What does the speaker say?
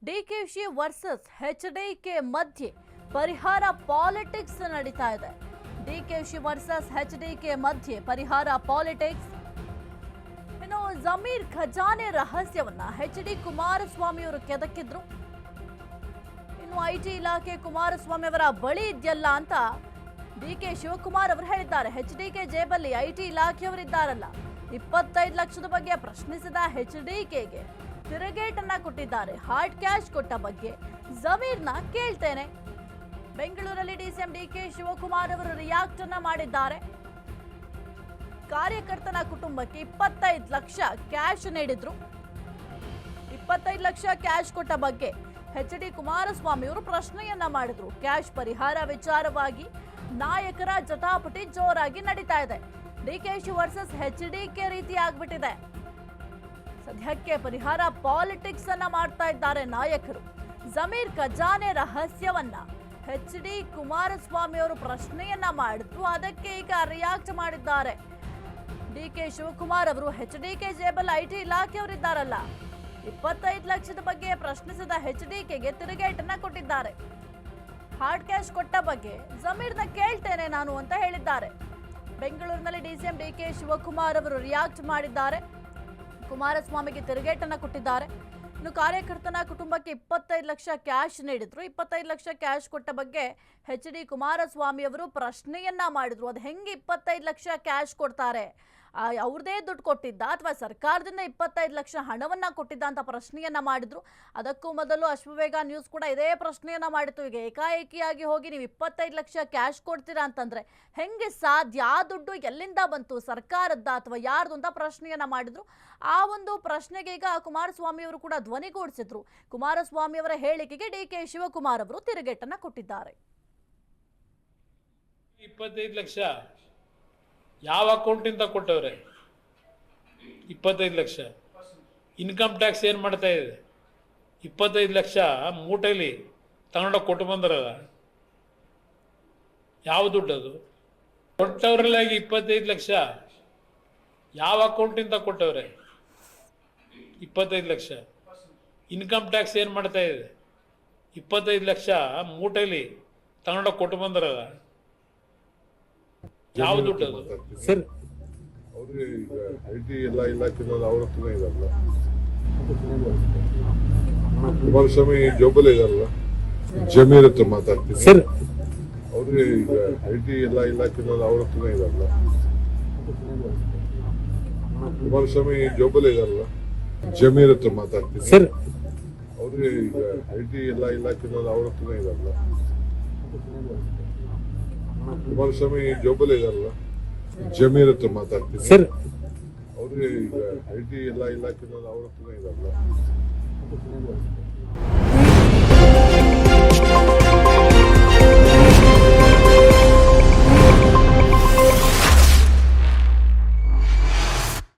DKShi versus HDK ಮಧ್ಯೆ ಪರಿಹಾರ politics ನಡೀತಾ ಇದೆ. ಡಿಕೆಶಿ ವರ್ಸಸ್ ಎಚ್ಡಿಕೆ ಮಧ್ಯೆ ಪರಿಹಾರ ಪಾಲಿಟಿಕ್ಸ್. ಇನ್ನು ಜಮೀರ್ ಖಜಾನೆ ರಹಸ್ಯವನ್ನ ಎಚ್ಡಿ ಕುಮಾರಸ್ವಾಮಿ ಅವರು ಕೆದಕಿದ್ರು. ಇನ್ನು ಐಟಿ ಇಲಾಖೆ ಕುಮಾರಸ್ವಾಮಿ ಅವರ ಬಳಿ ಇದೆಯಲ್ಲ ಅಂತ ಡಿಕೆ ಶಿವಕುಮಾರ್ ಅವರು ಹೇಳಿದ್ದಾರೆ. ಎಚ್ಡಿಕೆ ಜೇಬಲ್ಲಿ ಐಟಿ ಇಲಾಖೆಯವರಿದ್ದಾರಲ್ಲ, 25 ಲಕ್ಷದ ಬಗ್ಗೆ ಪ್ರಶ್ನಿಸಿದ ಎಚ್ಡಿಕೆಗೆ ತಿರುಗೇಟನ್ನ ಕೊಟ್ಟಿದ್ದಾರೆ. ಹಾರ್ಡ್ ಕ್ಯಾಶ್ ಕೊಟ್ಟ ಬಗ್ಗೆ ಜಮೀರ್ನ ಕೇಳ್ತೇನೆ. ಬೆಂಗಳೂರಲ್ಲಿ ಡಿಸಿಎಂ ಡಿಕೆ ಶಿವಕುಮಾರ್ ಅವರು ರಿಯಾಕ್ಟ್ ಅನ್ನ ಮಾಡಿದ್ದಾರೆ. ಕಾರ್ಯಕರ್ತನ ಕುಟುಂಬಕ್ಕೆ 25 ಲಕ್ಷ ಕ್ಯಾಶ್ ನೀಡಿದ್ರು. 25 ಲಕ್ಷ ಕ್ಯಾಶ್ ಕೊಟ್ಟ ಬಗ್ಗೆ ಎಚ್ಡಿ ಕುಮಾರಸ್ವಾಮಿ ಅವರು ಪ್ರಶ್ನೆಯನ್ನ ಮಾಡಿದ್ರು. ಕ್ಯಾಶ್ ಪರಿಹಾರ ವಿಚಾರವಾಗಿ ನಾಯಕರ ಜಟಾಪಟಿ ಜೋರಾಗಿ ನಡೀತಾ ಇದೆ. ಡಿಕೆಶಿ ವರ್ಸಸ್ ಎಚ್ಡಿಕೆ ರೀತಿ ಆಗ್ಬಿಟ್ಟಿದೆ. ಸದ್ಯಕ್ಕೆ ಪರಿಹಾರ ಪಾಲಿಟಿಕ್ಸ್ ಅನ್ನ ಮಾಡ್ತಾ ಇದ್ದಾರೆ ನಾಯಕರು. ಜಮೀರ್ ಖಜಾನೆ ರಹಸ್ಯವನ್ನ ಎಚ್ಡಿ ಕುಮಾರಸ್ವಾಮಿ ಅವರು ಪ್ರಶ್ನೆಯನ್ನ ಮಾಡಿದ್ರು. ಅದಕ್ಕೆ ಈಗ ರಿಯಾಕ್ಟ್ ಮಾಡಿದ್ದಾರೆ ಡಿಕೆ ಶಿವಕುಮಾರ್ ಅವರು. ಎಚ್ಡಿಕೆ ಜೇಬಲ್ ಐಟಿ ಇಲಾಖೆಯವರಿದ್ದಾರಲ್ಲ, 25 ಲಕ್ಷದ ಬಗ್ಗೆ ಪ್ರಶ್ನಿಸಿದ ಎಚ್ಡಿಕೆಗೆ ತಿರುಗೇಟನ್ನ ಕೊಟ್ಟಿದ್ದಾರೆ. ಹಾರ್ಡ್ ಕ್ಯಾಶ್ ಕೊಟ್ಟ ಬಗ್ಗೆ ಜಮೀರ್ನ ಕೇಳ್ತೇನೆ ನಾನು ಅಂತ ಹೇಳಿದ್ದಾರೆ. ಬೆಂಗಳೂರಿನಲ್ಲಿ ಡಿಸಿಎಂ ಡಿಕೆ ಶಿವಕುಮಾರ್ ಅವರು ರಿಯಾಕ್ಟ್ ಮಾಡಿದ್ದಾರೆ. ಕುಮಾರಸ್ವಾಮಿಗೆ ತಿರುಗೇಟನ್ನ ಕೊಟ್ಟಿದ್ದಾರೆ. ಇನ್ನು ಕಾರ್ಯಕರ್ತನ ಕುಟುಂಬಕ್ಕೆ 25 ಲಕ್ಷ ಕ್ಯಾಶ್ ನೀಡಿದ್ರು. 25 ಲಕ್ಷ ಕ್ಯಾಶ್ ಕೊಟ್ಟ ಬಗ್ಗೆ ಎಚ್ಡಿ ಕುಮಾರಸ್ವಾಮಿ ಅವರು ಪ್ರಶ್ನೆಯನ್ನ ಮಾಡಿದ್ರು. ಅದು ಹೆಂಗೆ 25 ಲಕ್ಷ ಕ್ಯಾಶ್ ಕೊಡ್ತಾರೆ? ಅವ್ರದೇ ದುಡ್ಡು ಕೊಟ್ಟಿದ್ದ ಅಥವಾ ಸರ್ಕಾರದಿಂದ 25 ಲಕ್ಷ ಹಣವನ್ನ ಕೊಟ್ಟಿದ್ದ ಅಂತ ಪ್ರಶ್ನೆಯನ್ನ ಮಾಡಿದ್ರು. ಅದಕ್ಕೂ ಮೊದಲು ಅಶ್ವವೇಗ ನ್ಯೂಸ್ ಕೂಡ ಇದೇ ಪ್ರಶ್ನೆಯನ್ನ ಮಾಡಿತ್ತು. ಈಗ ಏಕಾಏಕಿಯಾಗಿ ಹೋಗಿ ನೀವು 25 ಲಕ್ಷ ಕ್ಯಾಶ್ ಕೊಡ್ತೀರಾ ಅಂತಂದ್ರೆ ಹೆಂಗೆ ಸಾಧ್ಯ? ಆ ದುಡ್ಡು ಎಲ್ಲಿಂದ ಬಂತು? ಸರ್ಕಾರದ್ದ ಅಥವಾ ಯಾರ್ದು ಅಂತ ಪ್ರಶ್ನೆಯನ್ನ ಮಾಡಿದ್ರು. ಆ ಒಂದು ಪ್ರಶ್ನೆಗೆ ಈಗ ಕುಮಾರಸ್ವಾಮಿ ಅವರು ಕೂಡ ಧ್ವನಿಗೂಡಿಸಿದ್ರು. ಕುಮಾರಸ್ವಾಮಿ ಅವರ ಹೇಳಿಕೆಗೆ ಡಿಕೆ ಶಿವಕುಮಾರ್ ಅವರು ತಿರುಗೇಟನ್ನ ಕೊಟ್ಟಿದ್ದಾರೆ. 25 ಲಕ್ಷ ಯಾವ ಅಕೌಂಟಿಂದ ಕೊಟ್ಟವ್ರೆ? 25 ಲಕ್ಷ ಇನ್ಕಮ್ ಟ್ಯಾಕ್ಸ್ ಏನು ಮಾಡ್ತಾ ಇದೆ? 25 ಲಕ್ಷ ಮೂಟೆಯಲ್ಲಿ ತಗೊಂಡೋಗಿ ಕೊಟ್ಟು ಬಂದ್ರಲ್ಲ, ಯಾವ ದುಡ್ಡು ಅದು? ಕೊಟ್ಟವ್ರಲ್ಲಾಗಿ 25 ಲಕ್ಷ ಯಾವ ಅಕೌಂಟಿಂದ ಕೊಟ್ಟವ್ರೆ? 25 ಲಕ್ಷ ಇನ್ಕಮ್ ಟ್ಯಾಕ್ಸ್ ಏನು ಮಾಡ್ತಾ ಇದೆ? 25 ಲಕ್ಷ ಮೂಟೆಯಲ್ಲಿ ತಗೊಂಡೋಗಿ ಕೊಟ್ಟು ಬಂದ್ರಲ್ಲ, ಯಾವ ದುಡ್ಡು ಅದು? ಸರ್ ಅವ್ರಿಗೆ ಈಗ ಐಟಿ ಎಲ್ಲ ಇಲಾಖೆನಲ್ಲಿ ಅವ್ರ ಹತ್ರ ಇದಾರಲ್ಲ, ಕುಮಾರಸ್ವಾಮಿ ಜೋಬಲ್ ಇದಾರಲ್ಲ, ಜಮೀರ್ ಹತ್ರ ಮಾತಾಡ್ತೀನಿ ಸರ್. ಅವ್ರಿಗೆ ಈಗ ಐಟಿ ಎಲ್ಲ ಇಲಾಖೆನಲ್ಲಿ ಅವ್ರ ಹತ್ರ ಇದಾರಲ್ಲ, ಕುಮಾರಸ್ವಾಮಿ ಜೋಬಲ್ ಇದಾರಲ್ಲ, ಜಮೀರ್ ಹತ್ರ ಮಾತಾಡ್ತೀನಿ ಸರ್. ಅವ್ರಿಗೆ ಈಗ ಐಟಿ ಎಲ್ಲ ಇಲಾಖೆನಲ್ಲಿ ಅವ್ರ ಹತ್ರ ಇದಾರಲ್ಲ, ಕುಮಾರಸ್ವಾಮಿ ಜೋಬಲ್ ಇದಾರಲ್ಲ, ಜಮೀರ್ ಹತ್ರ ಮಾತಾಡ್ತೀನಿ ಸರ್. ಅವ್ರಿಗೆ ಈಗ ಐಟಿ ಎಲ್ಲ ಇಲಾಖೆನಲ್ಲಿ ಅವ್ರ ಹತ್ರ ಇದಾರಲ್ಲ.